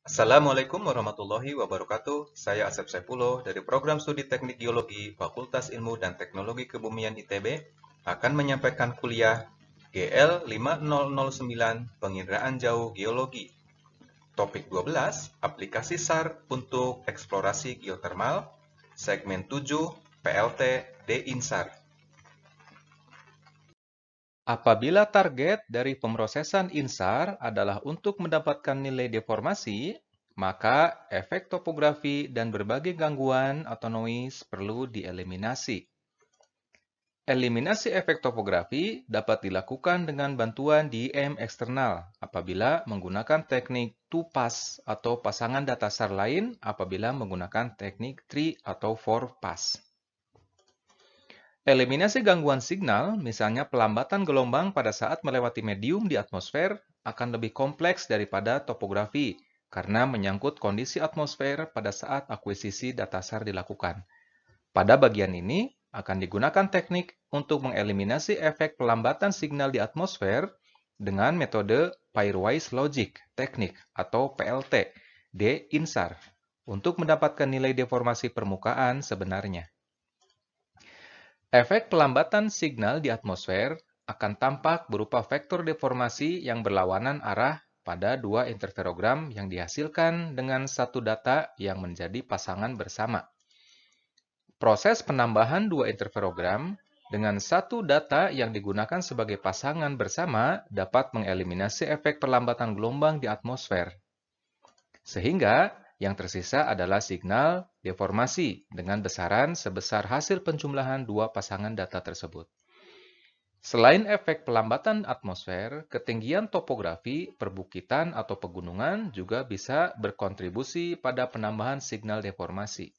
Assalamualaikum warahmatullahi wabarakatuh. Saya Asep Saifullah dari Program Studi Teknik Geologi Fakultas Ilmu dan Teknologi Kebumian ITB akan menyampaikan kuliah GL 5009 Penginderaan Jauh Geologi. Topik 12, aplikasi SAR untuk eksplorasi geotermal, segmen 7, PLT D-INSAR. Apabila target dari pemrosesan INSAR adalah untuk mendapatkan nilai deformasi, maka efek topografi dan berbagai gangguan atau noise perlu dieliminasi. Eliminasi efek topografi dapat dilakukan dengan bantuan DEM eksternal apabila menggunakan teknik 2-pass atau pasangan datasar lain apabila menggunakan teknik 3 atau 4-pass. Eliminasi gangguan signal, misalnya pelambatan gelombang pada saat melewati medium di atmosfer, akan lebih kompleks daripada topografi karena menyangkut kondisi atmosfer pada saat akuisisi datasar dilakukan. Pada bagian ini, akan digunakan teknik untuk mengeliminasi efek pelambatan signal di atmosfer dengan metode Pairwise Logic Technique atau PLT D-INSAR untuk mendapatkan nilai deformasi permukaan sebenarnya. Efek pelambatan signal di atmosfer akan tampak berupa vektor deformasi yang berlawanan arah pada dua interferogram yang dihasilkan dengan satu data yang menjadi pasangan bersama. Proses penambahan dua interferogram dengan satu data yang digunakan sebagai pasangan bersama dapat mengeliminasi efek perlambatan gelombang di atmosfer. Sehingga yang tersisa adalah signal deformasi dengan besaran sebesar hasil penjumlahan dua pasangan data tersebut. Selain efek pelambatan atmosfer, ketinggian topografi, perbukitan atau pegunungan juga bisa berkontribusi pada penambahan signal deformasi.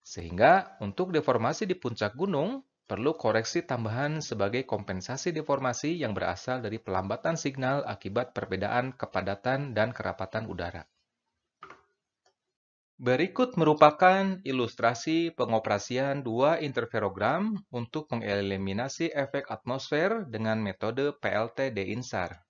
Sehingga untuk deformasi di puncak gunung, perlu koreksi tambahan sebagai kompensasi deformasi yang berasal dari pelambatan signal akibat perbedaan kepadatan dan kerapatan udara. Berikut merupakan ilustrasi pengoperasian dua interferogram untuk mengeliminasi efek atmosfer dengan metode PLT D-INSAR.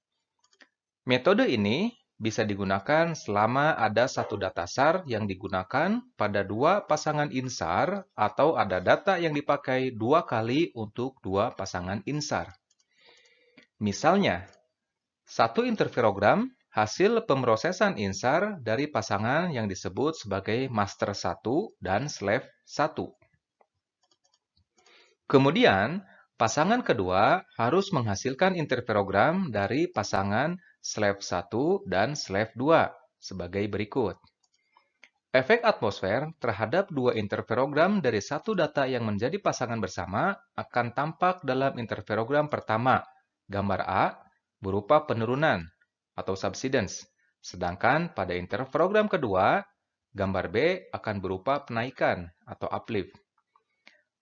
Metode ini bisa digunakan selama ada satu datasar yang digunakan pada dua pasangan INSAR atau ada data yang dipakai dua kali untuk dua pasangan INSAR. Misalnya, satu interferogram hasil pemrosesan INSAR dari pasangan yang disebut sebagai master 1 dan slave 1. Kemudian, pasangan kedua harus menghasilkan interferogram dari pasangan slave 1 dan slave 2 sebagai berikut. Efek atmosfer terhadap dua interferogram dari satu data yang menjadi pasangan bersama akan tampak dalam interferogram pertama, gambar A, berupa penurunan atau subsidence. Sedangkan pada interferogram kedua, gambar B akan berupa penaikan atau uplift.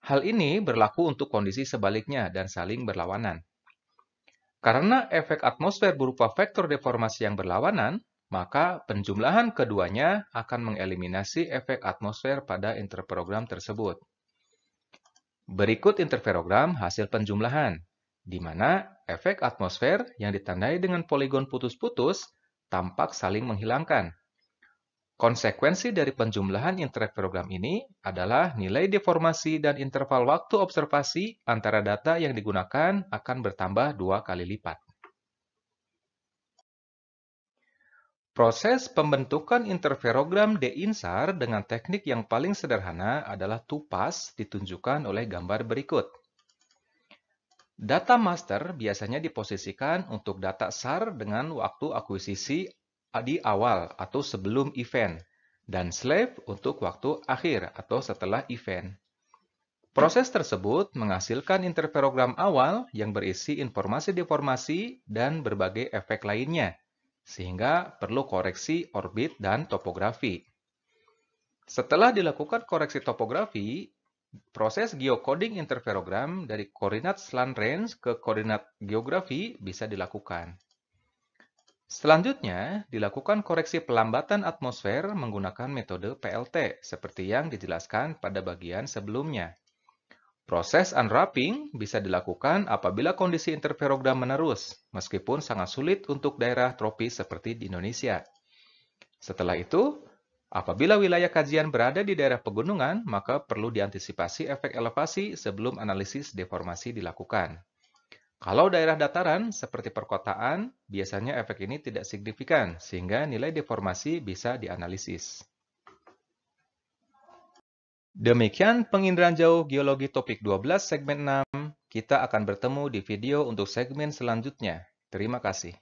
Hal ini berlaku untuk kondisi sebaliknya dan saling berlawanan. Karena efek atmosfer berupa vektor deformasi yang berlawanan, maka penjumlahan keduanya akan mengeliminasi efek atmosfer pada interferogram tersebut. Berikut interferogram hasil penjumlahan, di mana efek atmosfer yang ditandai dengan poligon putus-putus tampak saling menghilangkan. Konsekuensi dari penjumlahan interferogram ini adalah nilai deformasi dan interval waktu observasi antara data yang digunakan akan bertambah 2 kali lipat. Proses pembentukan interferogram D-INSAR dengan teknik yang paling sederhana adalah 2-pass ditunjukkan oleh gambar berikut. Data master biasanya diposisikan untuk data SAR dengan waktu akuisisi di awal atau sebelum event, dan slave untuk waktu akhir atau setelah event. Proses tersebut menghasilkan interferogram awal yang berisi informasi deformasi dan berbagai efek lainnya, sehingga perlu koreksi orbit dan topografi. Setelah dilakukan koreksi topografi, proses geocoding interferogram dari koordinat slant range ke koordinat geografi bisa dilakukan. Selanjutnya, dilakukan koreksi pelambatan atmosfer menggunakan metode PLT, seperti yang dijelaskan pada bagian sebelumnya. Proses unwrapping bisa dilakukan apabila kondisi interferogram menerus, meskipun sangat sulit untuk daerah tropis seperti di Indonesia. Setelah itu, apabila wilayah kajian berada di daerah pegunungan, maka perlu diantisipasi efek elevasi sebelum analisis deformasi dilakukan. Kalau daerah dataran, seperti perkotaan, biasanya efek ini tidak signifikan, sehingga nilai deformasi bisa dianalisis. Demikian penginderaan jauh geologi topik 12 segmen 6. Kita akan bertemu di video untuk segmen selanjutnya. Terima kasih.